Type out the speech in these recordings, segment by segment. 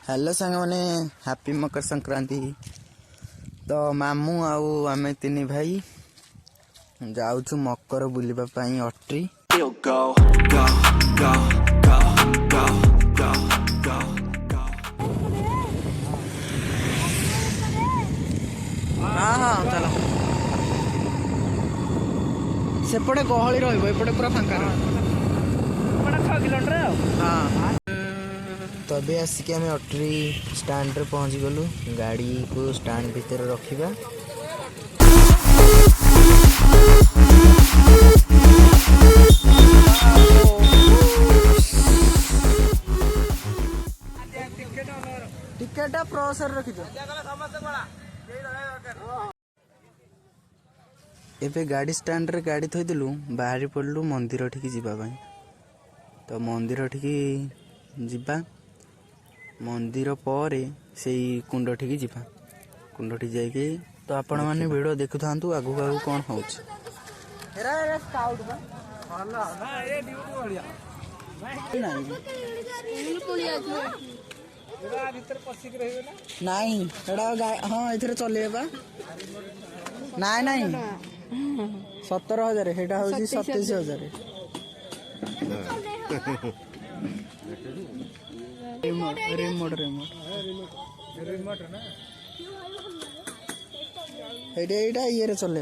Hello सांग मैंने happy Makar Sankranti. तो मामू आउ आमे तीन भाई जाऊँ मकर बुलिबा पाई अट्री। हाँ हाँ चलो सेपटे गहली रपटे पूरा फांका हाँ। तो अभी आसिक आम अट्री स्टैंड रे पहुँच गलु। गाड़ी को स्टैंड भितर रखिबा। टिकेट प्रोसेस रखी एबे गाड़ी स्टैंड रे गाड़ी थोइदेलु बाहरी पड़लु मंदिर ठीक जीवा भाई। तो मंदिर ठीक जीवा मंदिर पर से कुंड ठीक जीवा कुंड ठीक जाइए। तो आपण मैंने वीडियो देखु था आगु आगु कौन हो नहीं हाँ ये चलेबा नाई नाई 17,000 हेटा हूँ 27,000 रिमोट ना एटा ये रे चले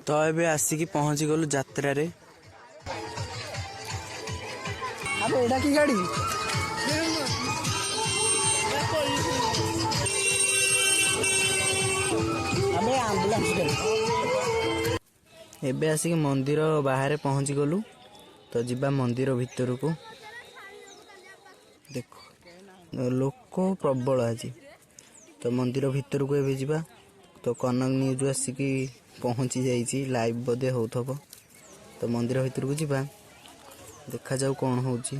तो ये आसिकी पहुंची गलु यात्रा रे। अब एटा की गाड़ी एबे आसिक मंदिर बाहर पहुंची गलु। तो जिबा मंदिर भितर को देखो लोक प्रबल आज। तो मंदिर भितर को एबे जिबा। तो कनक न्यूज आसिकी पहुंची जाइए लाइव बोधे होथबो। तो मंदिर भितर को जिबा देखा जाऊ कौन होची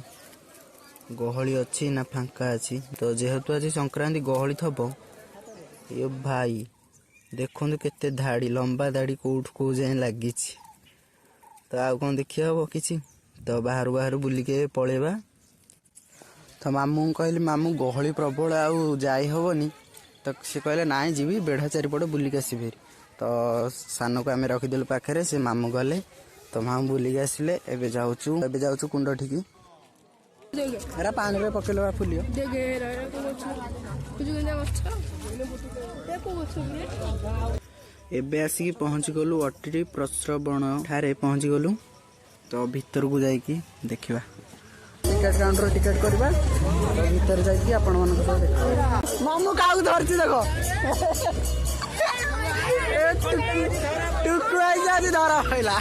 गहली अच्छी ना फांका अच्छी। तो जेहेतु आज संक्रांति गहली थबो ये भाई देखो केते धाड़ी लंबा धाड़ी कौट को जाए लगी। तो आउ कौन देखी हम कि तो बाहर बाहर बुलिके पलैबा। तो मामू कहली मामू गहली प्रबल आउ जाई हबनी। तो सी कहले ना जी बेढ़ा चारिपट बुलिक आसि। तो सान को आम रखीदेलु पाखे से मामू गले। तो मामू बुलिक आसिले एबे जाऊँ कुंड ठीक एरा पानी रे पकेलवा फुलियो एबे आसिक पहुँची गलु अट्री प्रश्रवण ठारे पहुँची गलु। तो भीतर को जाइकी देखिबा टिकट काउंटर टिकट करबा। तो भीतर जाइकी आपण मन को देखा मामू काउ धरची देखो टुकु आई जा धरा होइला।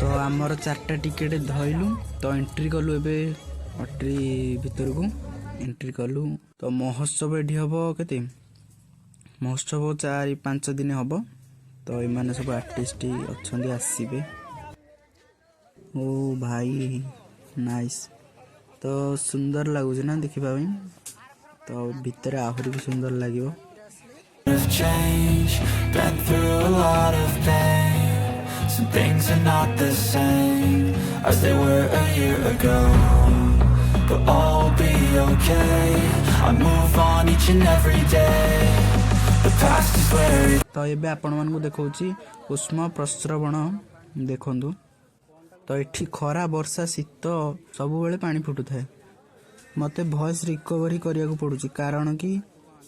तो आमर 4टा टिकेट धइलु। तो एंट्री कलु एबे अट्री भीतर को एंट्री कलु। तो महोत्सव एठी हबो केते महोत्सव 4-5 दिन हबो। तो एमाने सब आर्टिस्ट अच्छे आसीबे। ओ भाई नाइस। तो सुंदर लगुच ना देखिबा। तो भीतर आहुरी भी सुंदर लागिबो। Some things are not the same as they were a year ago, but all will be okay. I move on each and every day. The past is where it... तो ये आपण मन को देखौची उष्म प्रस्रवण देखंदु। तो एठी खरा वर्षा शीत सब बेले पानी फुटु थाए। मते वॉइस रिकवरी करिया को पडुची कारण कि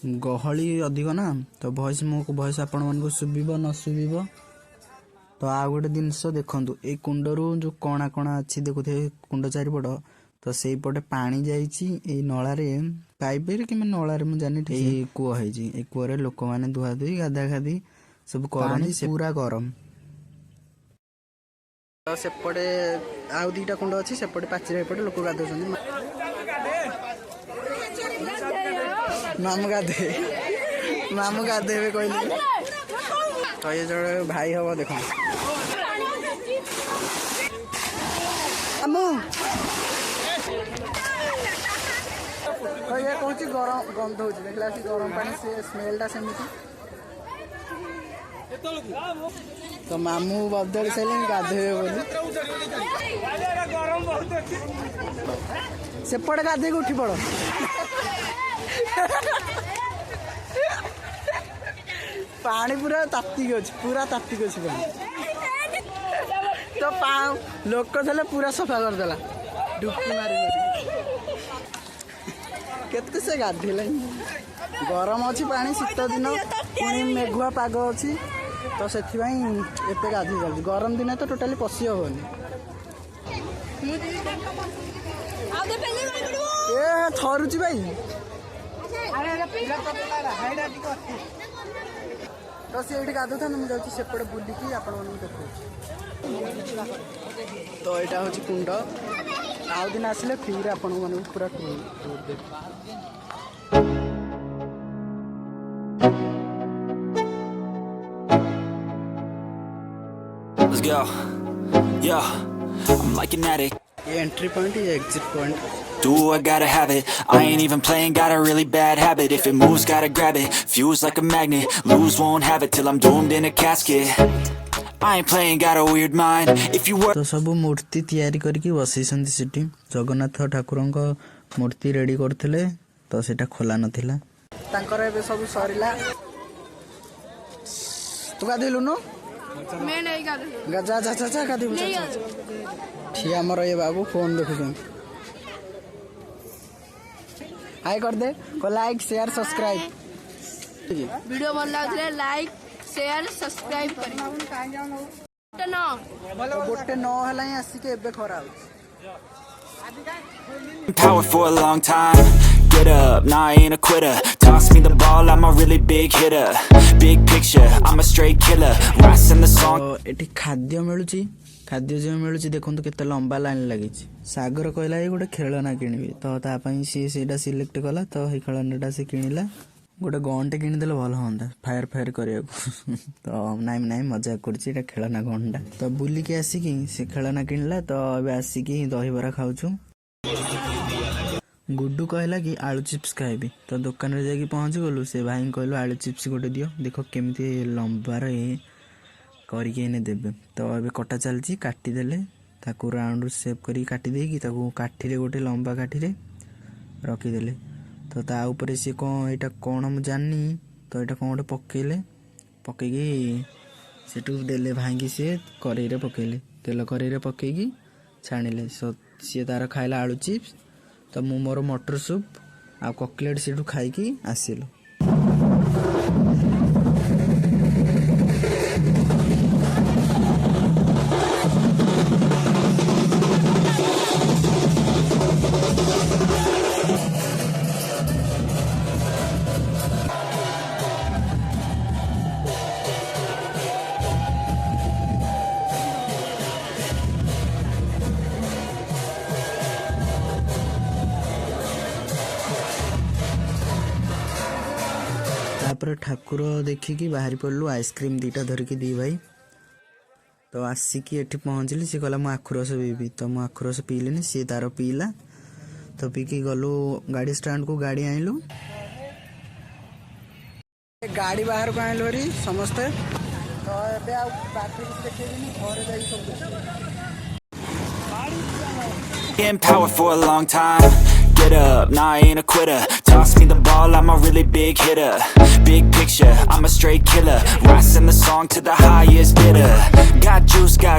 गहली अधिक ना। तो वॉइस मो वॉइस आपण मन को सुबिबो न सुबिबो। तो आ गोटे जिनस देखु ए कुंडरू जो कणा कणा अच्छी देखुथे कुंड चारिपट। तो से पटे पानी जाइए नलारे पाइप कि नलारे मुझे जानी ठीक कूह है कूह लोक मैंने धुआ धुई गाधा गाधी सब करनी पूरा गरम। तो सेपटे आउ 2टा कुंड अच्छी सेपटे पाचेरी एपटे लोक गाधुन मामू गाधे कहले। तो ये जो भाई हम देख तो ये कहूँ गरम गंध हो देखला गरम पानी से स्मेलटा सेमती तो मामू बदल सारे गाधे बोली सेपटे गाधे उठी पड़ पानी पूरा ताप्तिक अच्छे पूरा ताप्तिक अच्छे पानी तो लोक थे पूरा सफा करदेला डुबकी मारी केते से गाधेला गरम अच्छी पानी शीत दिन पुणी मेघुआ पाग अच्छी तो से एते गाधे चलती गरम दिन तो टोटाली पशि हेनी ए थरुची भाई तो सी गाधो था मुझे सेपटे बुलिकी आप देखा तो यहाँ हूँ कुंड आउ दिन आसिले फिर आपण पूरा टूर देख Let's go. Yeah, I'm like an addict. Entry point या exit point Do I gotta have it? I ain't even playing, got a really bad habit. If it moves, gotta grab it. Fuse like a magnet, lose, won't have it till I'm doomed in a casket. I ain't playing, got a weird mind. If you were तो सब मूर्ति तैयारी करके बसैछन्ती city Jagannath ठाकुरंक मूर्ति ready करथिले तो सेटा खोला नथिला तांकर एबे सब सरिला तू गाधेलु न मैं नहीं गाधे गजा जा जा जा गाधे ठीक हमर ये बाबू फोन देखु हाय कर दे को लाइक शेयर सब्सक्राइब वीडियो भल लागले लाइक शेयर सब्सक्राइब करी गोटे न हला आसी के एबे खरा power for a long time. Get up, nah I ain't a quitter. Toss me the ball, I'm a really big hitter. Big picture, I'm a straight killer. Rising the song. एठी खाद्य मिलुची खाद्य जो मिलुची देखंतु केते लंबा लाइन लागि सागर कहला ए गोटे खेलना किनिबी तो ता पई सेटा सिलेक्ट कला तो हे खेलनाटा से किनिला गोटे गनटे किनिदेले भल होंदा फायर फायर करिया तो नाइ मजाक करछि एटा खेलना गनटा तो बुली के आसी कि से खेलना किनला तो एबे आसी कि दही बरा खाउछु गुड्डू कहला कि आलू चिप्स खाइबी तो दुकान रे जाकी पहुंच गलु से भाई कहलो आलू चिप्स गोटे दियो देखो केमती लंबा रे करके इने देबे तो एबे कटा चलची काटी देले ताकू राउंड शेप करी काटी देकी ताकू काठी रे गोटे लंबा काठी रे रखी देले तो ता ऊपर से कोन एटा कोन हम जाननी तो एटा कोन पकेले पकेगी सेटू देले भांगी से करेई रे पकेले तेल करेई रे पकेगी छाणिले सो सी तार खाइला आलू चिप्स तो मु मोर मटर सूप आ ककलेट सेटू खाइकी आसिलो तापर ठाकुर देखिकी बाहरी पड़लु आइसक्रीम दीटा धरिकी दी भाई तो आसिकी एठी पहुँचली सी कहला मु आखुरस पीबी तो मु आखुरस पीलिनी सी तार पीला तो पीकी गलु गाड़ी स्टैंड को गाड़ी आइलु गाड़ी बाहर को आइलु री समस्ते तो एबे आ बाकी देखेबिनी घरे जाई सब in power for a long time. Get up, nah I ain't a quitter. Toss me the ball, I'm a really big hitter. Big picture, I'm a straight killer. Rising the song to the highest bidder. Got juice, got